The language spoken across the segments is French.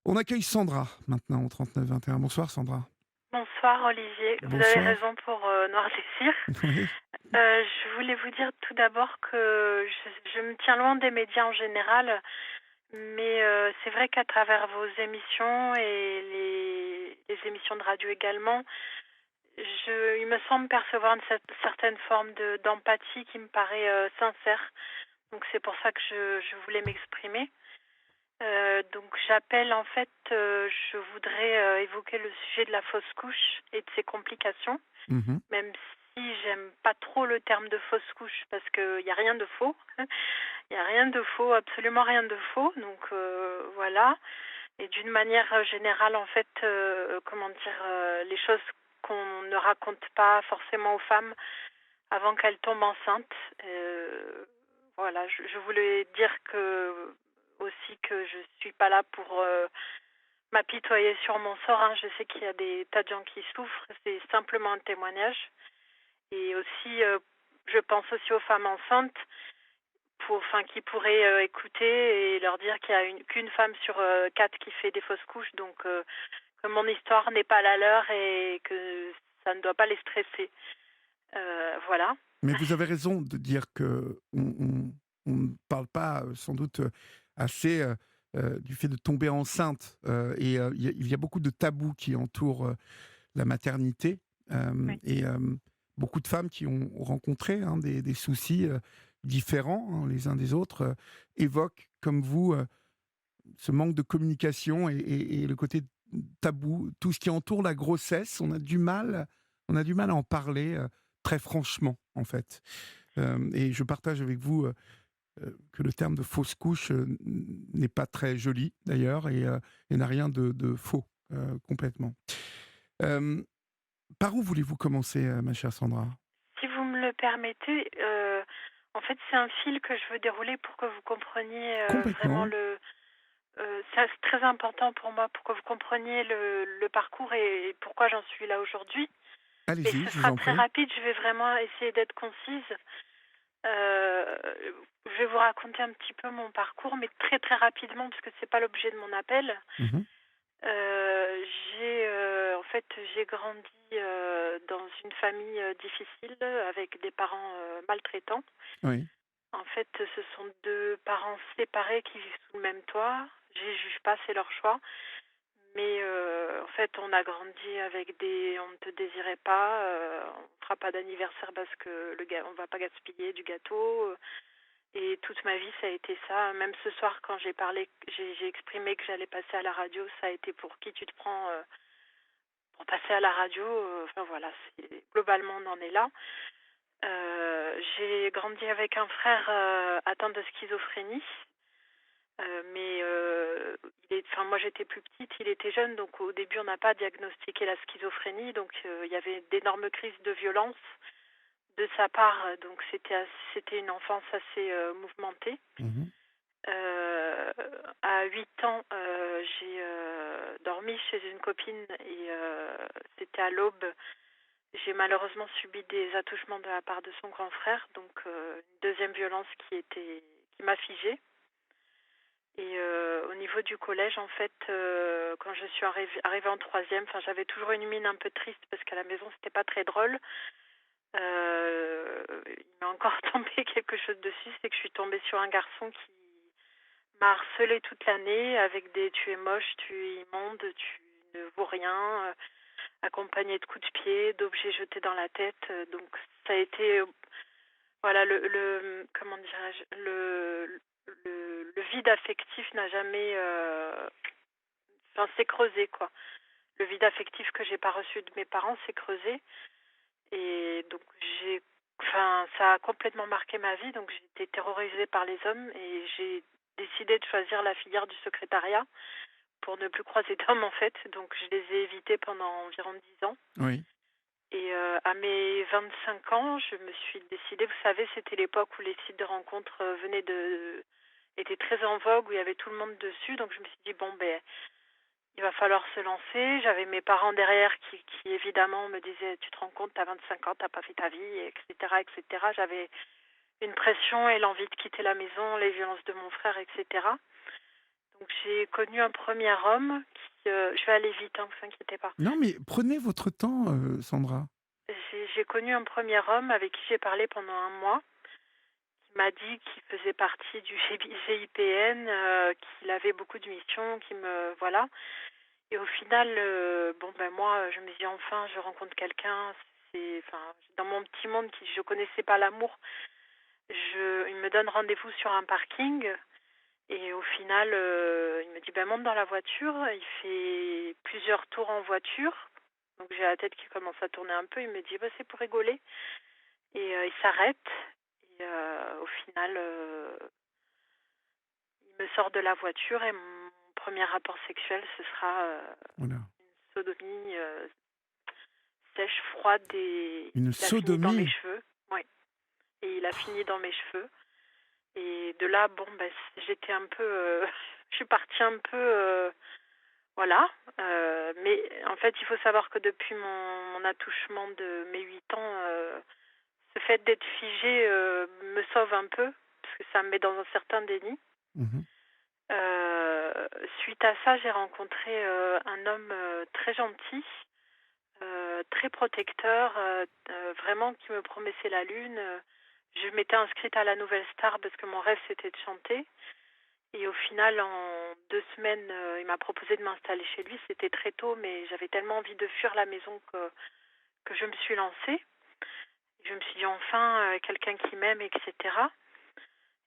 On accueille Sandra maintenant au 39 21. Bonsoir Sandra. Bonsoir Olivier, vous avez Bonsoir. raison pour Noir Désir. Oui. Je voulais vous dire tout d'abord que je me tiens loin des médias en général, mais c'est vrai qu'à travers vos émissions et les émissions de radio également, il me semble percevoir une certaine forme d'empathie qui me paraît sincère. Donc c'est pour ça que je voulais m'exprimer. Donc j'appelle en fait, je voudrais évoquer le sujet de la fausse couche et de ses complications, Mhm. même si j'aime pas trop le terme de fausse couche parce qu'il n'y a rien de faux. Il n'y a rien de faux, absolument rien de faux. Donc voilà. Et d'une manière générale, en fait, comment dire, les choses qu'on ne raconte pas forcément aux femmes avant qu'elles tombent enceintes. Voilà, je voulais dire que aussi que je suis pas là pour m'apitoyer sur mon sort. Hein. Je sais qu'il y a des tas de gens qui souffrent. C'est simplement un témoignage. Et aussi, je pense aussi aux femmes enceintes qui pourraient écouter et leur dire qu'il y a qu'une femme sur quatre qui fait des fausses couches. Donc, que mon histoire n'est pas la leur et que ça ne doit pas les stresser. Voilà. Mais vous avez raison de dire que on ne parle pas sans doute assez du fait de tomber enceinte. Et il y a beaucoup de tabous qui entourent la maternité. Oui. Et beaucoup de femmes qui ont rencontré des soucis différents les uns des autres évoquent, comme vous, ce manque de communication et le côté tabou, tout ce qui entoure la grossesse, on a du mal à en parler très franchement, en fait. Et je partage avec vous que le terme de fausse couche n'est pas très joli, d'ailleurs, et n'a rien de faux, complètement. Euh, Par où voulez-vous commencer, ma chère Sandra? Si vous me le permettez, en fait, c'est un fil que je veux dérouler pour que vous compreniez vraiment Complètement. ça, c'est très important pour moi, pour que vous compreniez le parcours et pourquoi j'en suis là aujourd'hui. Et Allez-y, ce je vous sera en très prie. rapide, je vais vraiment essayer d'être concise. Euh, je vais vous raconter un petit peu mon parcours, mais très très rapidement, parce que c'est pas l'objet de mon appel. Mhm. Euh, en fait, j'ai grandi dans une famille difficile avec des parents maltraitants. Oui. En fait, ce sont deux parents séparés qui vivent sous le même toit. Je les juge pas, c'est leur choix. Mais en fait, on a grandi avec on ne te désirait pas, on fera pas d'anniversaire parce que on va pas gaspiller du gâteau. Et toute ma vie, ça a été ça. Même ce soir, quand j'ai exprimé que j'allais passer à la radio, ça a été pour qui tu te prends pour passer à la radio. Enfin voilà, globalement, on en est là. J'ai grandi avec un frère atteint de schizophrénie. Moi j'étais plus petite, il était jeune, donc au début on n'a pas diagnostiqué la schizophrénie, donc il y avait d'énormes crises de violence de sa part, donc c'était une enfance assez mouvementée. Mhm. Euh, à 8 ans, j'ai dormi chez une copine et c'était à l'aube. J'ai malheureusement subi des attouchements de la part de son grand frère, donc une deuxième violence qui m'a figée. Et au niveau du collège, en fait, quand je suis arrivée en troisième, j'avais toujours une mine un peu triste parce qu'à la maison, c'était pas très drôle. Il m'est encore tombé quelque chose dessus, c'est que je suis tombée sur un garçon qui m'a harcelée toute l'année avec des tu es moche, tu es immonde, tu ne vaux rien, accompagné de coups de pied, d'objets jetés dans la tête. Donc ça a été voilà, comment dirais-je, le vide affectif n'a jamais, s'est creusé quoi. Le vide affectif que j'ai pas reçu de mes parents s'est creusé et donc ça a complètement marqué ma vie. Donc j'ai été terrorisée par les hommes et j'ai décidé de choisir la filière du secrétariat pour ne plus croiser d'hommes en fait. Donc je les ai évités pendant environ 10 ans. Oui. Et à mes 25 ans, je me suis décidée, vous savez, c'était l'époque où les sites de rencontres étaient très en vogue, où il y avait tout le monde dessus. Donc je me suis dit, bon, ben, il va falloir se lancer. J'avais mes parents derrière qui évidemment me disaient, tu te rends compte, t'as 25 ans, t'as pas fait ta vie, etc., etc. J'avais une pression et l'envie de quitter la maison, les violences de mon frère, etc. Donc j'ai connu un premier homme qui, je vais aller vite, hein, vous inquiétez pas. Non, mais prenez votre temps, Sandra. J'ai connu un premier homme avec qui j'ai parlé pendant un mois, qui m'a dit qu'il faisait partie du GIPN, qu'il avait beaucoup de missions, qui me voilà. Et au final, bon ben moi, je me dis enfin, je rencontre quelqu'un. C'est, enfin, dans mon petit monde qui je connaissais pas l'amour. Il me donne rendez-vous sur un parking et au final, il me dit ben monte dans la voiture. Il fait plusieurs tours en voiture. Donc j'ai la tête qui commence à tourner un peu. Il me dit bah, c'est pour rigoler et il s'arrête. Et au final, il me sort de la voiture et mon premier rapport sexuel, ce sera Voilà. une sodomie sèche, froide et Une il a fini dans mes sodomie? cheveux. Oui. Et il a fini dans mes cheveux. Et de là, bon, ben, j'étais un peu... je suis partie un peu... voilà. Mais en fait, il faut savoir que depuis mon attouchement de mes 8 ans, ce fait d'être figée me sauve un peu, parce que ça me met dans un certain déni. Mmh. Suite à ça, j'ai rencontré un homme très gentil, très protecteur, vraiment qui me promettait la lune. Je m'étais inscrite à la Nouvelle Star parce que mon rêve c'était de chanter. Et au final, en 2 semaines, il m'a proposé de m'installer chez lui. C'était très tôt, mais j'avais tellement envie de fuir la maison que je me suis lancée. Je me suis dit enfin, quelqu'un qui m'aime, etc.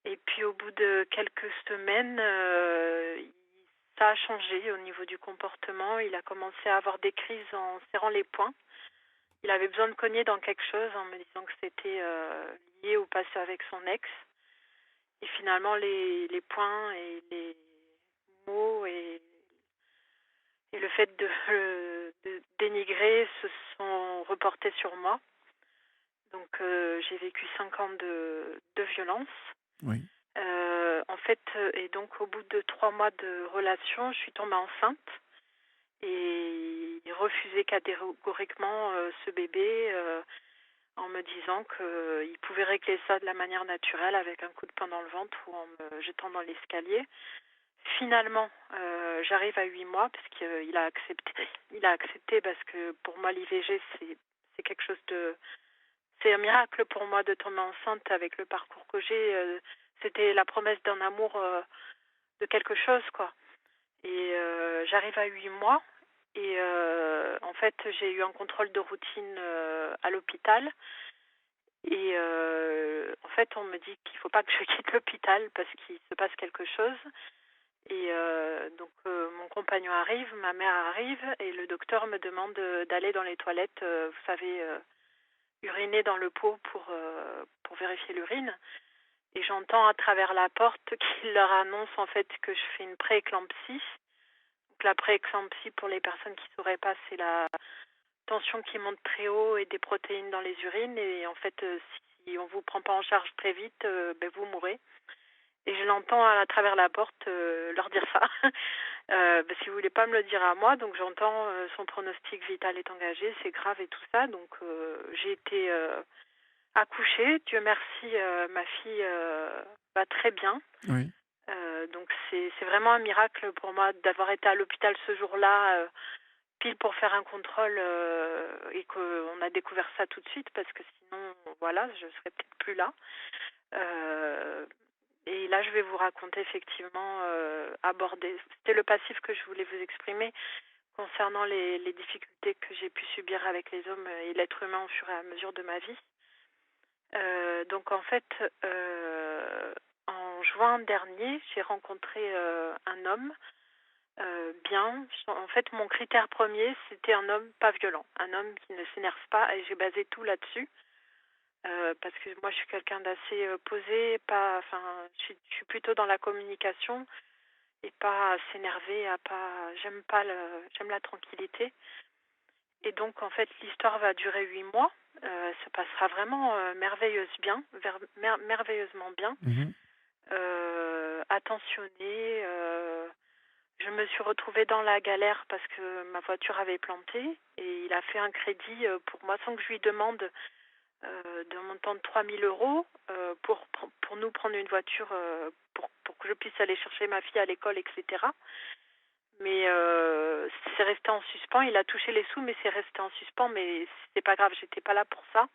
Et puis au bout de quelques semaines, ça a changé au niveau du comportement. Il a commencé à avoir des crises en serrant les poings. Il avait besoin de cogner dans quelque chose en me disant que c'était lié au passé avec son ex. Et finalement, les points et les mots et le fait de dénigrer se sont reportés sur moi. Donc j'ai vécu 5 ans de violence. Oui. En fait, et donc au bout de 3 mois de relation, je suis tombée enceinte. Et il refusait catégoriquement ce bébé en me disant qu'il pouvait régler ça de la manière naturelle avec un coup de poing dans le ventre ou en me jetant dans l'escalier. Finalement, j'arrive à 8 mois parce qu'il a accepté. Il a accepté parce que pour moi l'IVG c'est quelque chose de, c'est un miracle pour moi de tomber enceinte avec le parcours que j'ai. C'était la promesse d'un amour, de quelque chose quoi. Et j'arrive à 8 mois et en fait j'ai eu un contrôle de routine à l'hôpital. Et en fait, on me dit qu'il ne faut pas que je quitte l'hôpital parce qu'il se passe quelque chose. Et donc, mon compagnon arrive, ma mère arrive, et le docteur me demande d'aller dans les toilettes, vous savez, uriner dans le pot pour vérifier l'urine. Et j'entends à travers la porte qu'il leur annonce en fait que je fais une prééclampsie. Donc, la prééclampsie, pour les personnes qui ne sauraient pas, c'est la tension qui monte très haut et des protéines dans les urines. Et en fait, si on ne vous prend pas en charge très vite, ben, vous mourrez. Et je l'entends à travers la porte leur dire ça. Parce qu'il ne voulait pas me le dire à moi. Donc j'entends son pronostic vital est engagé, c'est grave et tout ça. Donc j'ai été accouchée. Dieu merci, ma fille va très bien. Oui. Donc c'est vraiment un miracle pour moi d'avoir été à l'hôpital ce jour-là, pile pour faire un contrôle et qu'on a découvert ça tout de suite parce que sinon, voilà, je serais peut-être plus là. Et là, je vais vous raconter effectivement, aborder. C'était le passif que je voulais vous exprimer concernant les difficultés que j'ai pu subir avec les hommes et l'être humain au fur et à mesure de ma vie. Donc en fait, en juin dernier, j'ai rencontré un homme bien. En fait, mon critère premier, c'était un homme pas violent, un homme qui ne s'énerve pas, et j'ai basé tout là-dessus. Parce que moi, je suis quelqu'un d'assez posé, pas, enfin, je suis plutôt dans la communication et pas à s'énerver, à pas, j'aime la tranquillité. Et donc, en fait, l'histoire va durer 8 mois. Ça passera vraiment merveilleusement bien. Mmh. Attentionné. Je me suis retrouvée dans la galère parce que ma voiture avait planté et il a fait un crédit pour moi sans que je lui demande. d'un montant de 3 000 € pour nous prendre une voiture pour que je puisse aller chercher ma fille à l'école, etc. Mais c'est resté en suspens. Il a touché les sous, mais c'est resté en suspens. Mais c'est pas grave, j'étais pas là pour ça.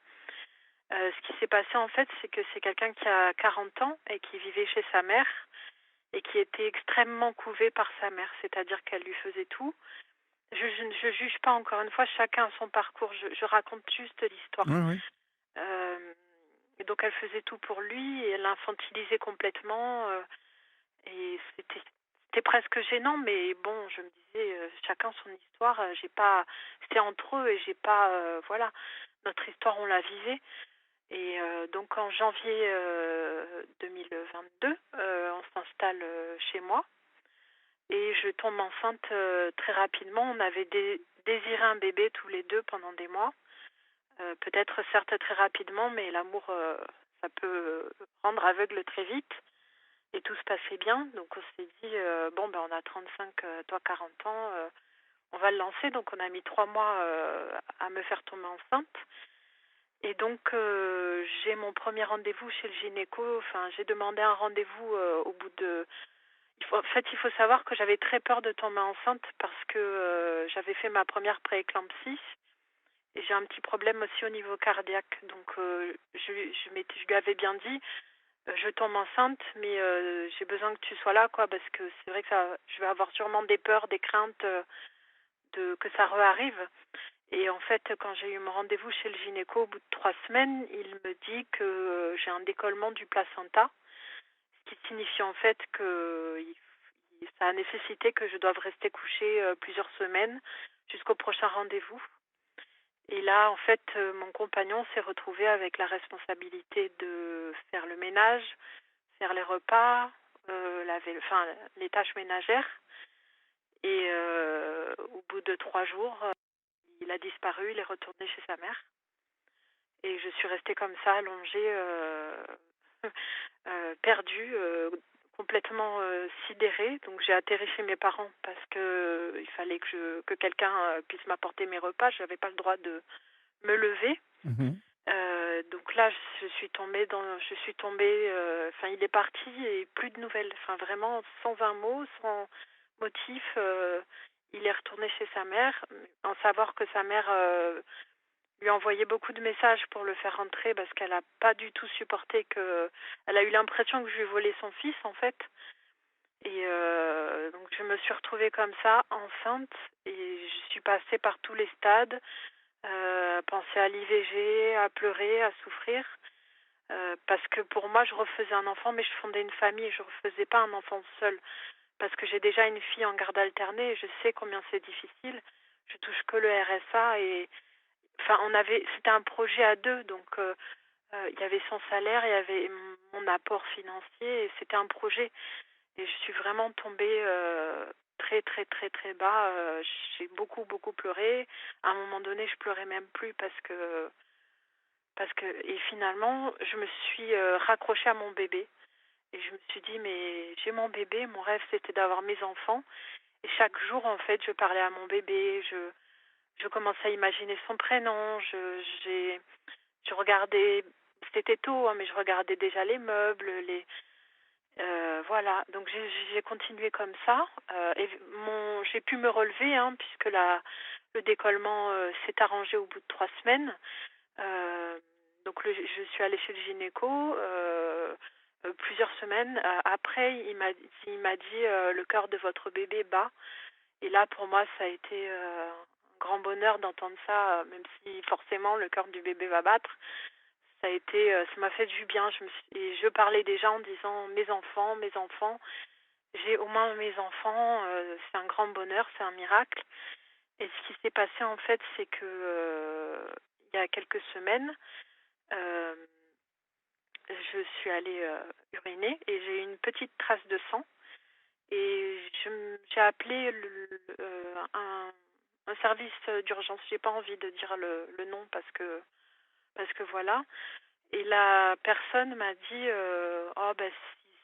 Ce qui s'est passé en fait, c'est que c'est quelqu'un qui a 40 ans et qui vivait chez sa mère et qui était extrêmement couvé par sa mère, c'est-à-dire qu'elle lui faisait tout. Je juge pas, encore une fois, chacun a son parcours. Je raconte juste l'histoire. Oui, oui. Euh, et donc elle faisait tout pour lui et elle l'infantilisait complètement. Et c'était presque gênant, mais bon, je me disais, chacun son histoire. J'ai pas, c'était entre eux et j'ai pas, voilà, notre histoire on la vivait. Et donc en janvier 2022, on s'installe chez moi et je tombe enceinte très rapidement. On avait désiré un bébé tous les deux pendant des mois. Peut-être certes très rapidement, mais l'amour, ça peut rendre aveugle très vite. Et tout se passait bien. Donc on s'est dit, bon, ben on a 35, toi 40 ans, on va le lancer. Donc on a mis 3 mois à me faire tomber enceinte. Et donc j'ai mon premier rendez-vous chez le gynéco. Enfin, j'ai demandé un rendez-vous au bout de... En fait, il faut savoir que j'avais très peur de tomber enceinte parce que j'avais fait ma première prééclampsie. Et j'ai un petit problème aussi au niveau cardiaque. Donc je lui avais bien dit, je tombe enceinte, mais j'ai besoin que tu sois là, quoi, parce que c'est vrai que je vais avoir sûrement des peurs, des craintes que ça re-arrive. Et en fait, quand j'ai eu mon rendez-vous chez le gynéco, au bout de 3 semaines, il me dit que j'ai un décollement du placenta, ce qui signifie en fait que ça a nécessité que je doive rester couchée plusieurs semaines jusqu'au prochain rendez-vous. Et là, en fait, mon compagnon s'est retrouvé avec la responsabilité de faire le ménage, faire les repas, les tâches ménagères. Et au bout de 3 jours, il a disparu, il est retourné chez sa mère. Et je suis restée comme ça, allongée, perdue, complètement sidérée. Donc j'ai atterri chez mes parents parce que il fallait que quelqu'un puisse m'apporter mes repas. Je n'avais pas le droit de me lever. Mhm. Donc là, je suis tombée. Enfin, il est parti et plus de nouvelles. Enfin, vraiment, sans un mot, sans motif. Il est retourné chez sa mère, en savoir que sa mère lui envoyait beaucoup de messages pour le faire rentrer parce qu'elle n'a pas du tout supporté que. Elle a eu l'impression que je lui volais son fils, en fait. Et donc je me suis retrouvée comme ça, enceinte, et je suis passée par tous les stades, penser à l'IVG, à pleurer, à souffrir, parce que pour moi, je refaisais un enfant, mais je fondais une famille, je refaisais pas un enfant seul, parce que j'ai déjà une fille en garde alternée, et je sais combien c'est difficile. Je touche que le RSA, et enfin, c'était un projet à deux, donc il y avait son salaire, il y avait mon apport financier, et c'était un projet. Et je suis vraiment tombée très très très très bas. J'ai beaucoup beaucoup pleuré. À un moment donné, je pleurais même plus et finalement, je me suis raccrochée à mon bébé. Et je me suis dit, mais j'ai mon bébé, mon rêve c'était d'avoir mes enfants. Et chaque jour, en fait, je parlais à mon bébé, je commençais à imaginer son prénom, je regardais, c'était tôt, hein, mais je regardais déjà les meubles, voilà, donc j'ai continué comme ça. Et j'ai pu me relever, hein, puisque le décollement s'est arrangé au bout de 3 semaines. Euh, donc je suis allée chez le gynéco plusieurs semaines. Après, il m'a dit le cœur de votre bébé bat. Et là, pour moi, ça a été un grand bonheur d'entendre ça, même si forcément le cœur du bébé va battre. Ça m'a fait du bien. Et je parlais déjà en disant mes enfants, mes enfants. J'ai au moins mes enfants. C'est un grand bonheur, c'est un miracle. Et ce qui s'est passé en fait, c'est que il y a quelques semaines, euh, je suis allée uriner et j'ai eu une petite trace de sang. Et j'ai appelé un service d'urgence. J'ai pas envie de dire le nom parce que voilà. Et la personne m'a dit oh ben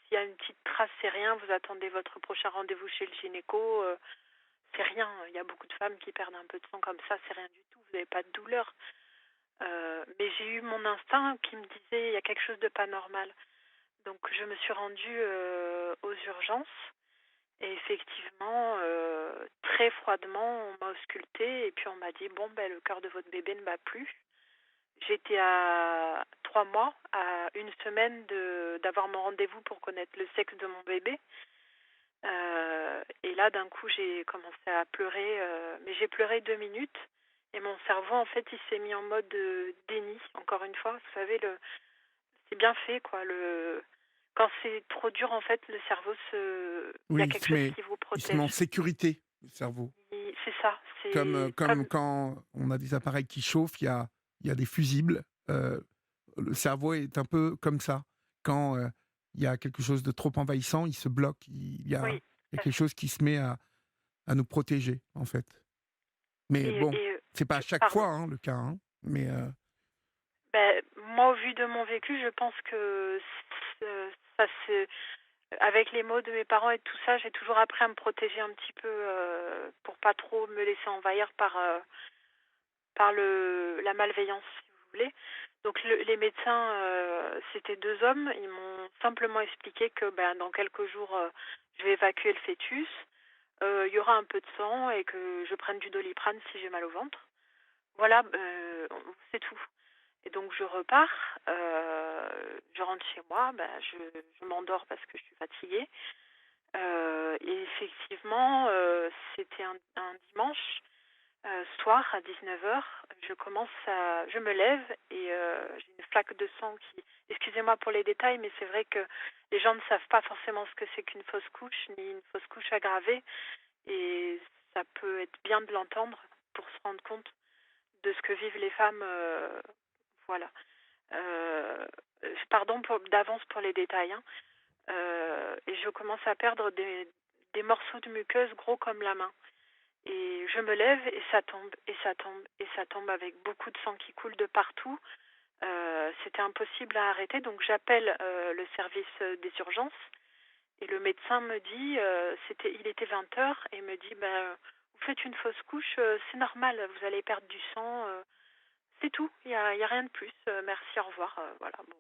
s'il y a une petite trace, c'est rien, vous attendez votre prochain rendez-vous chez le gynéco, c'est rien. Il y a beaucoup de femmes qui perdent un peu de sang comme ça, c'est rien du tout, vous n'avez pas de douleur. Mais j'ai eu mon instinct qui me disait: «Il y a quelque chose de pas normal». Donc je me suis rendue, aux urgences et effectivement, très froidement, on m'a auscultée et puis on m'a dit: «Bon, ben, le cœur de votre bébé ne bat plus». J'étais à 3 mois, à une semaine de d'avoir mon rendez-vous pour connaître le sexe de mon bébé. Et là, d'un coup, j'ai commencé à pleurer, mais j'ai pleuré 2 minutes et mon cerveau, en fait, il s'est mis en mode, déni, encore une fois. Vous savez, c'est bien fait, quoi, quand c'est trop dur, en fait, le cerveau il y a Oui, quelque chose qui vous il se met en protège. sécurité, le cerveau. C'est ça, c'est Comme comme quand on a des appareils qui chauffent, il y a des fusibles, le cerveau est un peu comme ça. Quand, il y a quelque chose de trop envahissant, il se bloque, oui, il y a tout à quelque fait. chose qui se met à nous protéger, en fait. Mais bon, Et c'est pas à je chaque pardon. fois, hein, le cas, hein, mais Moi, au vu de mon vécu, je pense que ça se avec les mots de mes parents et tout ça, j'ai toujours appris à me protéger un petit peu, pour pas trop me laisser envahir par la malveillance, si vous voulez. Donc les médecins, c'était 2 hommes, ils m'ont simplement expliqué que, ben, dans quelques jours, je vais évacuer le fœtus, il y aura un peu de sang et que je prenne du Doliprane si j'ai mal au ventre. Voilà, c'est tout. Et donc je repars, je rentre chez moi, ben, je m'endors parce que je suis fatiguée. Et effectivement, c'était un dimanche, soir à 19h. Je me lève et j'ai une flaque de sang qui excusez-moi pour les détails, mais c'est vrai que les gens ne savent pas forcément ce que c'est qu'une fausse couche, ni une fausse couche aggravée et ça peut être bien de l'entendre pour se rendre compte de ce que vivent les femmes, voilà. Heu, Pardon d'avance pour les détails, hein. Et je commence à perdre des morceaux de muqueuse gros comme la main. Et je me lève et ça tombe et ça tombe et ça tombe avec beaucoup de sang qui coule de partout. C'était impossible à arrêter donc j'appelle, le service, des urgences et le médecin me dit, il était 20h et me dit: «Ben, vous faites une fausse couche, c'est normal, vous allez perdre du sang, c'est tout, il y a rien de plus, merci, au revoir», voilà bon.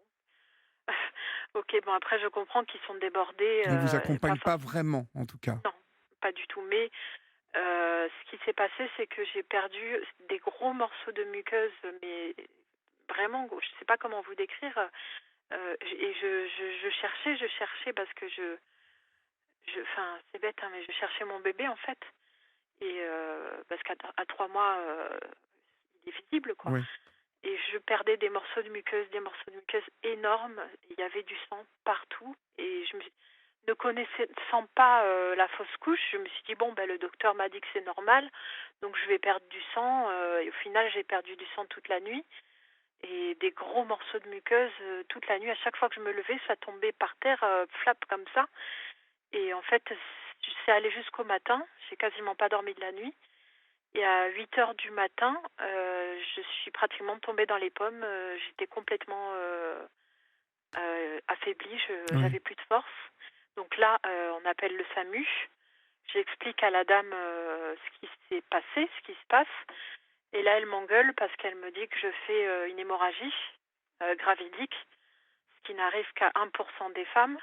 OK, bon après je comprends qu'ils sont débordés, qui ne vous et pas accompagne pas forcément vraiment, en tout cas. non, pas du tout, mais ce qui s'est passé, c'est que j'ai perdu des gros morceaux de muqueuse, mais vraiment gros, je sais pas comment vous décrire, et je cherchais parce que enfin, c'est bête, hein, mais je cherchais mon bébé, en fait et parce qu'à 3 mois, il est visible, quoi Oui. et je perdais des morceaux de muqueuse énormes. Il y avait du sang partout et ne connaissant pas la fausse couche, je me suis dit bon ben le docteur m'a dit que c'est normal, donc je vais perdre du sang. Et au final, j'ai perdu du sang toute la nuit et des gros morceaux de muqueuse toute la nuit. À chaque fois que je me levais, ça tombait par terre, flap comme ça. Et en fait, c'est allé jusqu'au matin. J'ai quasiment pas dormi de la nuit. Et à 8h du matin, je suis pratiquement tombée dans les pommes, j'étais complètement, affaiblie, Oui. j'avais plus de force. Donc là, on appelle le SAMU. J'explique à la dame, ce qui s'est passé, ce qui se passe et là, elle m'engueule parce qu'elle me dit que je fais, une hémorragie, gravidique, ce qui n'arrive qu'à 1% des femmes.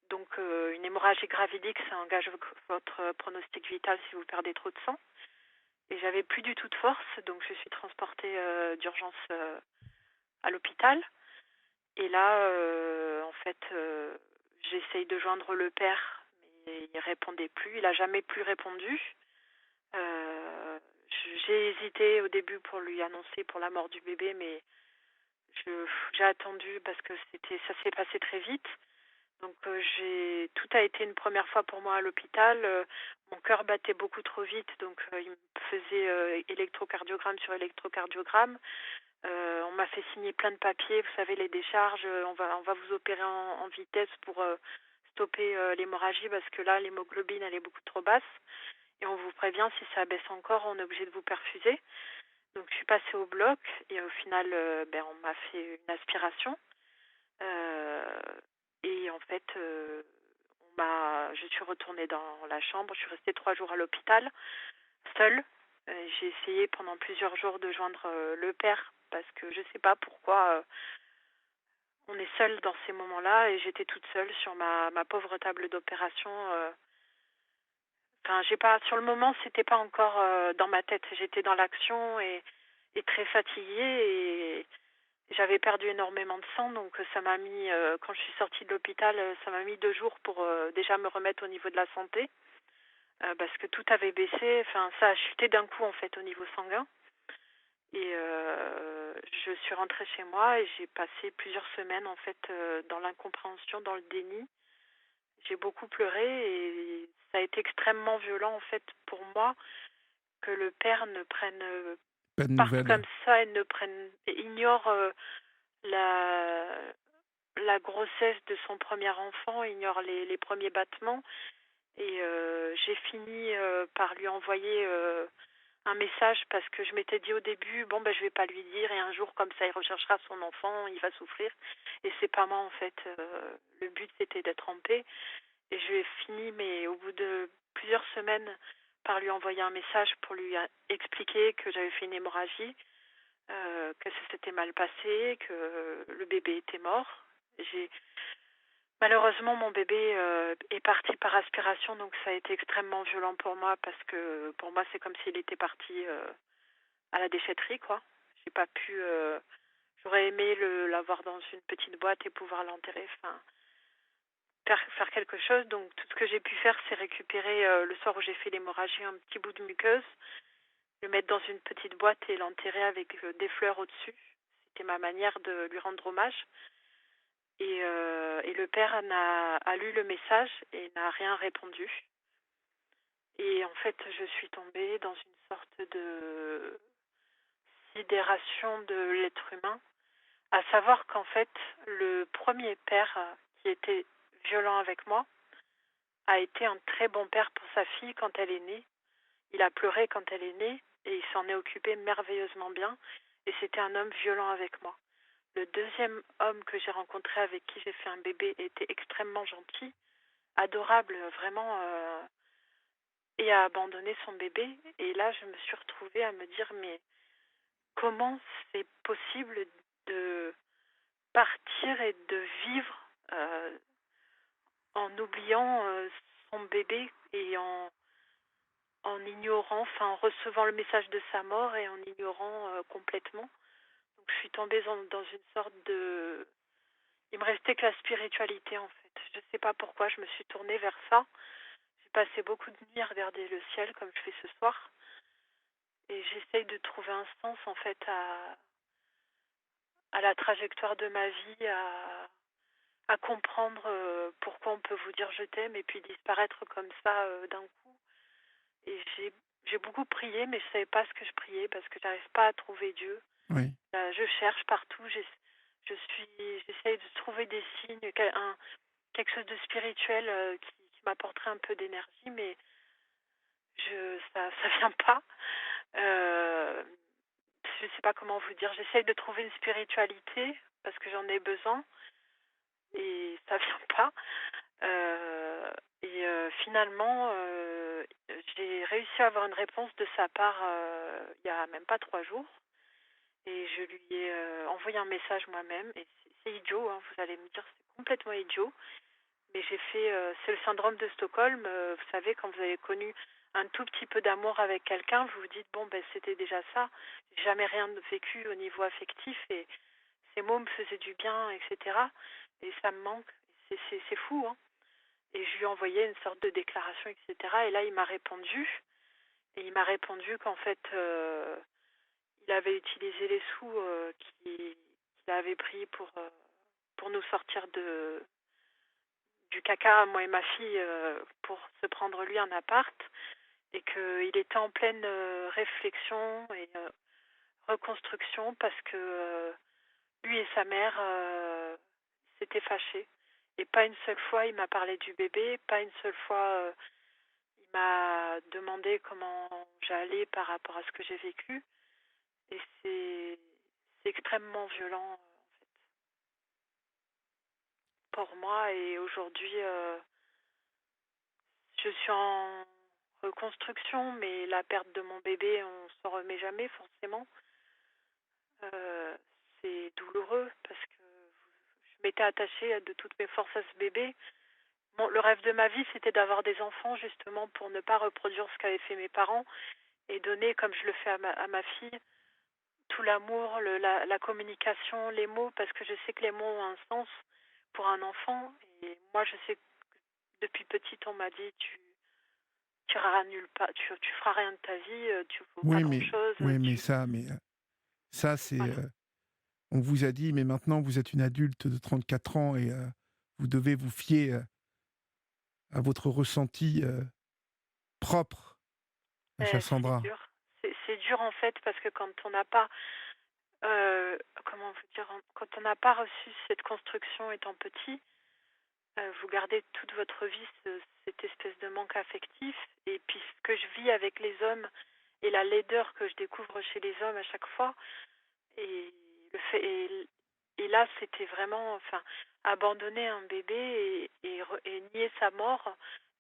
Donc une hémorragie gravidique, ça engage votre pronostic vital si vous perdez trop de sang. Et j'avais plus du tout de force, donc je suis transportée d'urgence à l'hôpital. Et là, en fait, j'essaye de joindre le père, mais il répondait plus. Il a jamais plus répondu. J'ai hésité au début pour lui annoncer pour la mort du bébé, mais j'ai attendu parce que ça s'est passé très vite. Donc tout a été une première fois pour moi à l'hôpital. Mon cœur battait beaucoup trop vite, donc il me faisait électrocardiogramme sur électrocardiogramme. On m'a fait signer plein de papiers, vous savez les décharges. On va vous opérer en vitesse pour stopper l'hémorragie parce que là l'hémoglobine elle est beaucoup trop basse et on vous prévient si ça baisse encore, on est obligé de vous perfuser. Donc je suis passée au bloc et au final on m'a fait une aspiration. Euh, et en fait, je suis retournée dans la chambre. Je suis restée 3 jours à l'hôpital, seule. J'ai essayé pendant plusieurs jours de joindre le père, parce que je sais pas pourquoi, on est seul dans ces moments-là et j'étais toute seule sur ma pauvre table d'opération. Enfin, j'ai pas sur le moment, c'était pas encore, dans ma tête. J'étais dans l'action et très fatiguée et j'avais perdu énormément de sang donc ça m'a mis, quand je suis sortie de l'hôpital, ça m'a mis 2 jours pour, déjà me remettre au niveau de la santé, parce que tout avait baissé. Enfin, ça a chuté d'un coup, en fait, au niveau sanguin et je suis rentrée chez moi et j'ai passé plusieurs semaines, en fait, dans l'incompréhension, dans le déni. J'ai beaucoup pleuré et ça a été extrêmement violent, en fait, pour moi que le père ne prenne, Pas de parte nouvelles. comme ça et ignore, la grossesse de son premier enfant, ignore les premiers battements et j'ai fini, par lui envoyer, un message parce que je m'étais dit au début: «Bon, ben je vais pas lui dire et un jour comme ça il recherchera son enfant, il va souffrir» et c'est pas moi en fait, le but c'était d'être en paix et j'ai fini mais au bout de plusieurs semaines par lui envoyer un message pour lui expliquer que j'avais fait une hémorragie, que ça s'était mal passé, que le bébé était mort. J'ai Malheureusement, mon bébé, est parti par aspiration, donc ça a été extrêmement violent pour moi parce que pour moi, c'est comme s'il était parti, à la déchetterie, quoi. J'ai pas pu, j'aurais aimé l'avoir dans une petite boîte et pouvoir l'enterrer, enfin, faire quelque chose. Donc tout ce que j'ai pu faire, c'est récupérer, le soir où j'ai fait l'hémorragie, un petit bout de muqueuse, le mettre dans une petite boîte et l'enterrer avec, des fleurs au-dessus. C'était ma manière de lui rendre hommage. Et le père a lu le message et n'a rien répondu. Et en fait, je suis tombée dans une sorte de sidération de l'être humain, à savoir qu'en fait, le premier père qui était violent avec moi a été un très bon père pour sa fille quand elle est née. Il a pleuré quand elle est née et il s'en est occupé merveilleusement bien. Et c'était un homme violent avec moi. Le deuxième homme que j'ai rencontré avec qui j'ai fait un bébé était extrêmement gentil, adorable, vraiment, et a abandonné son bébé. Et là, je me suis retrouvée à me dire, mais comment c'est possible de partir et de vivre en oubliant son bébé et en ignorant, enfin en recevant le message de sa mort et en ignorant complètement. Donc je suis tombée dans une sorte de... Il me restait que la spiritualité en fait. Je ne sais pas pourquoi je me suis tournée vers ça. J'ai passé beaucoup de nuits à regarder le ciel comme je fais ce soir. Et j'essaye de trouver un sens en fait à la trajectoire de ma vie, à comprendre pourquoi on peut vous dire je t'aime et puis disparaître comme ça d'un coup. Et j'ai beaucoup prié, mais je savais pas ce que je priais parce que j'arrive pas à trouver Dieu. Oui. Je cherche partout, j'essaye de trouver des signes, quelque chose de spirituel qui m'apporterait un peu d'énergie, mais ça vient pas. Euh, je sais pas comment vous dire. J'essaye de trouver une spiritualité parce que j'en ai besoin et ça vient pas. Finalement, j'ai réussi à avoir une réponse de sa part il y a même pas 3 jours. Et je lui ai envoyé un message moi-même. Et c'est idiot, hein, vous allez me dire, c'est complètement idiot. Mais c'est le syndrome de Stockholm. Vous savez, quand vous avez connu un tout petit peu d'amour avec quelqu'un, vous vous dites, bon, ben c'était déjà ça. J'ai jamais rien vécu au niveau affectif et ces mots me faisaient du bien, etc. Et ça me manque. C'est fou, hein. Et je lui ai envoyé une sorte de déclaration, etc. Et là, il m'a répondu. Et il m'a répondu qu'en fait, il avait utilisé les sous qu'il avait pris pour nous sortir du caca, moi et ma fille, pour se prendre lui un appart. Et qu'il était en pleine réflexion et reconstruction parce que lui et sa mère s'étaient fâchés. Et pas une seule fois, il m'a parlé du bébé, pas une seule fois, il m'a demandé comment j'allais par rapport à ce que j'ai vécu. Et c'est extrêmement violent, en fait, pour moi. Et aujourd'hui, je suis en reconstruction, mais la perte de mon bébé, on s'en remet jamais, forcément. Heu, c'est douloureux parce que je m'étais attachée de toutes mes forces à ce bébé. Le rêve de ma vie, c'était d'avoir des enfants justement pour ne pas reproduire ce qu'avaient fait mes parents et donner, comme je le fais à ma fille, tout l'amour, la communication, les mots, parce que je sais que les mots ont un sens pour un enfant. Et moi, je sais que depuis petite, on m'a dit, tu iras nulle part, tu feras rien de ta vie, tu vaux pas Oui, grand-chose, ça, c'est, voilà. on vous a dit: «Mais maintenant vous êtes une adulte de 34 ans et vous devez vous fier, à votre ressenti, propre», chère C'est Sandra. dur. C'est dur en fait parce que quand on n'a pas, comment vous dire? Quand on n'a pas reçu cette construction étant petit, vous gardez toute votre vie cette espèce de manque affectif. Et puis ce que je vis avec les hommes et la laideur que je découvre chez les hommes à chaque fois, et le fait et là, c'était vraiment, enfin, abandonner un bébé et nier sa mort,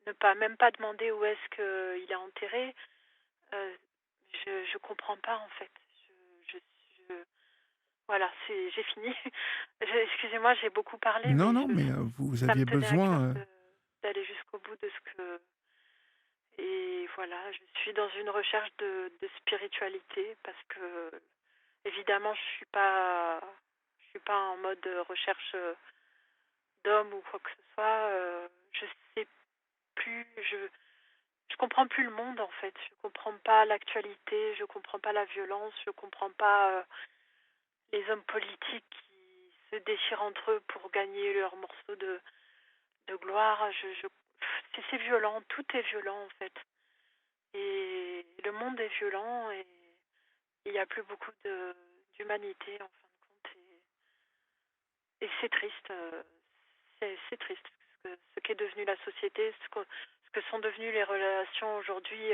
ne pas même pas demander où est-ce qu'il est enterré. Heu, je comprends pas en fait. Je je voilà, j'ai fini. Excusez-moi, j'ai beaucoup parlé, Non, mais non, mais vous ça me aviez tenait à cœur besoin, d'aller jusqu'au bout de ce que. Et voilà, je suis dans une recherche de spiritualité parce que évidemment, je suis pas en mode recherche d'homme ou quoi que ce soit. Je sais plus, je comprends plus le monde en fait. Je comprends pas l'actualité, je comprends pas la violence, je comprends pas les hommes politiques qui se déchirent entre eux pour gagner leur morceau de gloire. C'est violent, tout est violent en fait. Et le monde est violent et il n'y a plus beaucoup d'humanité en fin de compte. Et c'est triste, c'est triste ce qu'est devenu la société, ce que sont devenues les relations aujourd'hui.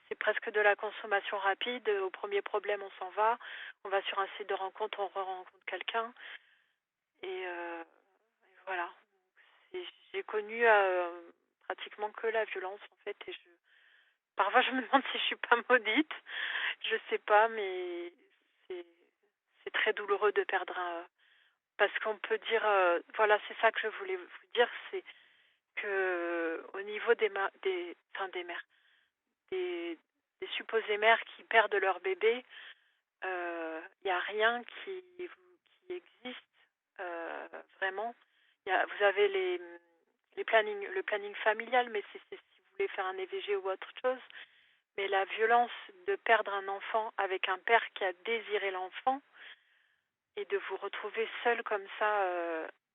C'est presque de la consommation rapide. Au premier problème, on s'en va. On va sur un site de rencontre, on re-rencontre quelqu'un. Et voilà. J'ai connu pratiquement que la violence en fait. Parfois, je me demande si je suis pas maudite. Je sais pas, mais c'est c'est très douloureux de perdre un. Parce qu'on peut dire, voilà, c'est ça que je voulais vous dire, c'est que au niveau enfin des mères, des, des supposées mères qui perdent leur bébé, il n'y a rien qui existe vraiment. Vous avez le planning familial, mais c'est si vous voulez faire un EVG ou autre chose. Mais la violence de perdre un enfant avec un père qui a désiré l'enfant et de vous retrouver seul comme ça,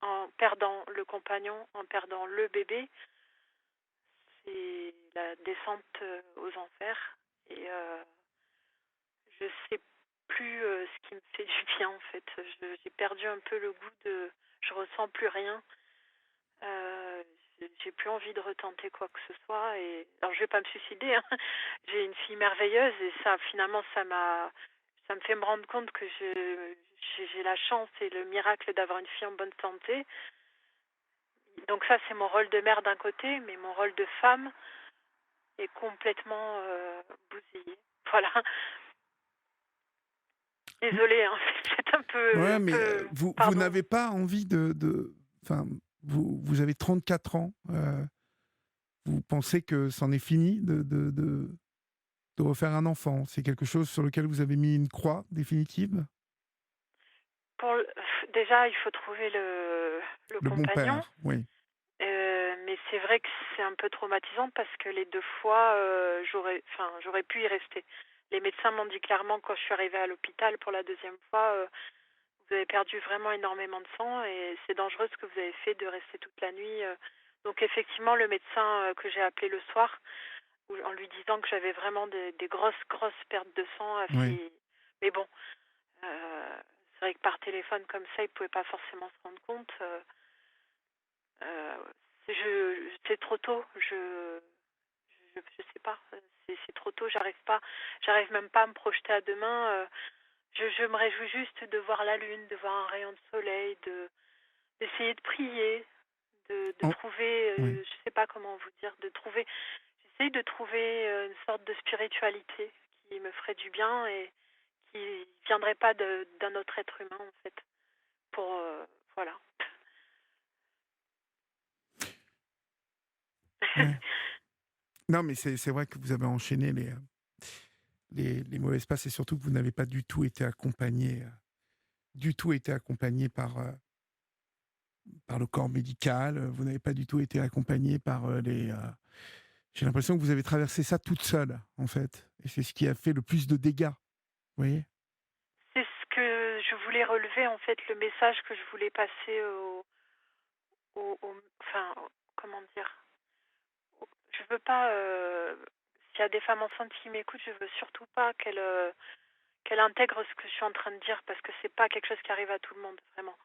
en perdant le compagnon, en perdant le bébé, c'est la descente aux enfers. Et je sais plus ce qui me fait du bien en fait. J'ai perdu un peu le goût je ressens plus rien. Euh, j'ai plus envie de retenter quoi que ce soit. Et alors je vais pas me suicider, hein. J'ai une fille merveilleuse et ça finalement ça me fait me rendre compte que j'ai la chance et le miracle d'avoir une fille en bonne santé. Donc ça c'est mon rôle de mère d'un côté, mais mon rôle de femme est complètement bousillé. Voilà. Désolée, hein, c'est ouais, un mais peu, vous pardon. n'avez pas envie enfin, vous avez 34 ans, vous pensez que c'en est fini de refaire un enfant? C'est quelque chose sur lequel vous avez mis une croix définitive? Déjà, il faut trouver le Le bon compagnon. père, oui. Mais c'est vrai que c'est un peu traumatisant parce que les deux fois, j'aurais pu y rester. Les médecins m'ont dit clairement quand je suis arrivée à l'hôpital pour la deuxième fois, vous avez perdu vraiment énormément de sang et c'est dangereux ce que vous avez fait de rester toute la nuit. Donc effectivement, le médecin que j'ai appelé le soir, en lui disant que j'avais vraiment des grosses, grosses pertes de sang, a Oui. fait. Mais bon, c'est vrai que par téléphone comme ça, il pouvait pas forcément se rendre compte. Euh, c'est trop tôt. Je sais pas. C'est trop tôt. J'arrive même pas à me projeter à demain. Je me réjouis juste de voir la lune, de voir un rayon de soleil, d'essayer de prier, de En- trouver, oui. je sais pas comment vous dire, j'essaye de trouver une sorte de spiritualité qui me ferait du bien et qui viendrait pas d'un autre être humain, en fait. Pour voilà. Ouais. Non, mais c'est vrai que vous avez enchaîné les mauvaises passes et surtout que vous n'avez pas du tout été accompagné par le corps médical. Vous n'avez pas du tout été accompagné par j'ai l'impression que vous avez traversé ça toute seule, en fait. Et c'est ce qui a fait le plus de dégâts. Vous voyez? C'est ce que je voulais relever, en fait, le message que je voulais passer enfin, comment dire? Je veux pas, s'il y a des femmes enceintes qui m'écoutent, je veux surtout pas qu'elles intègrent ce que je suis en train de dire parce que c'est pas quelque chose qui arrive à tout le monde, vraiment.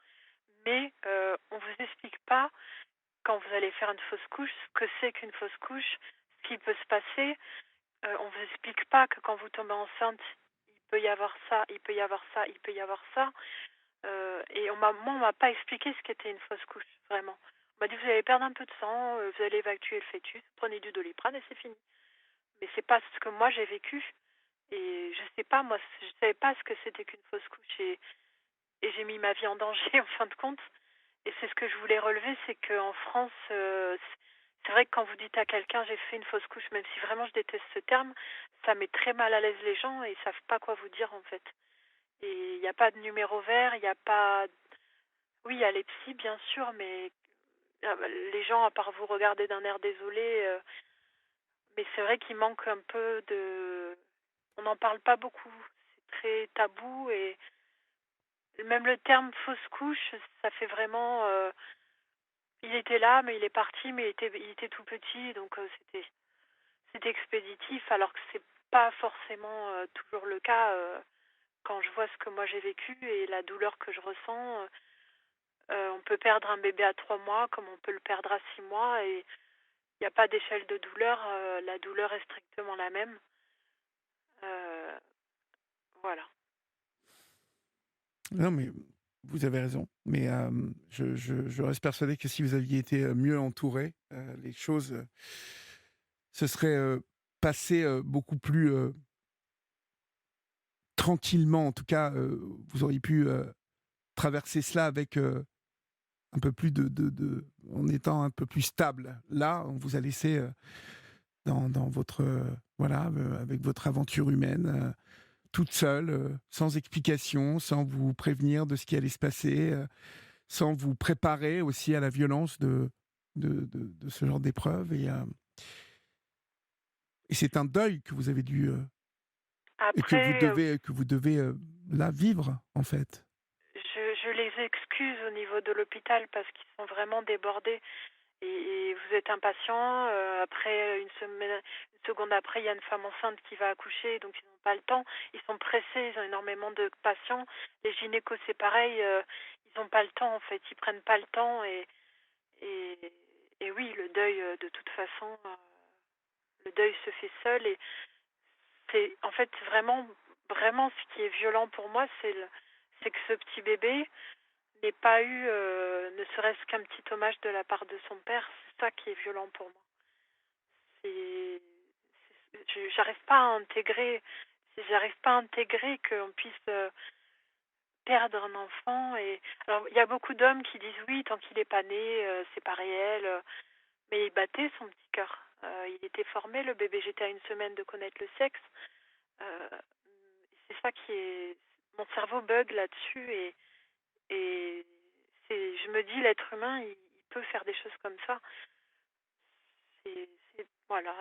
Mais on vous explique pas, quand vous allez faire une fausse couche, ce que c'est qu'une fausse couche, ce qui peut se passer. On vous explique pas que quand vous tombez enceinte, il peut y avoir ça, il peut y avoir ça, il peut y avoir ça. Et moi, on m'a pas expliqué ce qu'était une fausse couche, vraiment. On m'a dit, vous allez perdre un peu de sang, vous allez évacuer le fœtus, prenez du Doliprane et c'est fini. Mais c'est pas ce que moi j'ai vécu. Et je sais pas, moi, je savais pas ce que c'était qu'une fausse couche. Et j'ai mis ma vie en danger, en fin de compte. Et c'est ce que je voulais relever, c'est qu'en France, c'est vrai que quand vous dites à quelqu'un j'ai fait une fausse couche, même si vraiment je déteste ce terme, ça met très mal à l'aise les gens et ils savent pas quoi vous dire, en fait. Et il n'y a pas de numéro vert, il n'y a pas... Oui, il y a les psys, bien sûr, mais les gens, à part vous regarder d'un air désolé, mais c'est vrai qu'il manque un peu de... On n'en parle pas beaucoup, c'est très tabou et même le terme fausse couche, ça fait vraiment... il était là, mais il est parti, mais il était tout petit, donc c'était expéditif, alors que c'est pas forcément toujours le cas quand je vois ce que moi j'ai vécu et la douleur que je ressens. On peut perdre un bébé à 3 mois comme on peut le perdre à 6 mois et il n'y a pas d'échelle de douleur. La douleur est strictement la même. Euh, voilà. Non, mais vous avez raison. Mais je reste persuadé que si vous aviez été mieux entouré, les choses se seraient passées beaucoup plus tranquillement. En tout cas, vous auriez pu traverser cela avec un peu plus en étant un peu plus stable. Là, on vous a laissé dans votre voilà, avec votre aventure humaine, toute seule, sans explication, sans vous prévenir de ce qui allait se passer, sans vous préparer aussi à la violence de ce genre d'épreuve. Et c'est un deuil que vous avez dû et Après, que vous devez là vivre en fait. je les excuse au niveau de l'hôpital parce qu'ils sont vraiment débordés. Et vous êtes impatient. Après une seconde après, il y a une femme enceinte qui va accoucher, donc ils n'ont pas le temps. Ils sont pressés, ils ont énormément de patients. Les gynécos, c'est pareil. Ils n'ont pas le temps, en fait. Ils prennent pas le temps. Et, et oui, le deuil, de toute façon, le deuil se fait seul. Et c'est, en fait, vraiment, vraiment, ce qui est violent pour moi, c'est que ce petit bébé n'ait pas eu, ne serait-ce qu'un petit hommage de la part de son père. C'est ça qui est violent pour moi. C'est, j'arrive pas à intégrer, j'arrive pas à intégrer qu'on puisse perdre un enfant. Et alors, il y a beaucoup d'hommes qui disent oui, tant qu'il est pas né, c'est pas réel. Mais il battait son petit cœur. Il était formé, le bébé. J'étais à une semaine de connaître le sexe. Euh, c'est ça qui est, mon cerveau bug là-dessus et je me dis, l'être humain, il peut faire des choses comme ça. Voilà,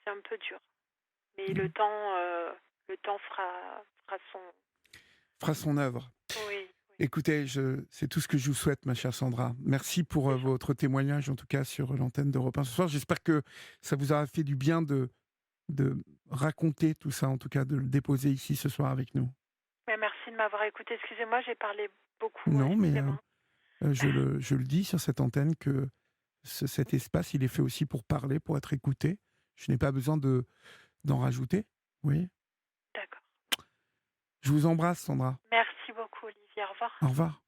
c'est un peu dur. Mais Mm. le temps fera son... Fera son œuvre. Oui, oui, Écoutez, c'est tout ce que je vous souhaite, ma chère Sandra. Merci pour c'est votre gentil. témoignage, en tout cas, sur l'antenne d'Europe 1 ce soir. J'espère que ça vous aura fait du bien de raconter tout ça, en tout cas, de le déposer ici ce soir avec nous. Mais merci de m'avoir écouté. Excusez-moi, j'ai parlé beaucoup. Non, mais Excusez-moi. je le dis sur cette antenne que cet espace, il est fait aussi pour parler, pour être écouté. Je n'ai pas besoin d'en rajouter. Oui. D'accord. Je vous embrasse, Sandra. Merci beaucoup, Olivier. Au revoir. Au revoir.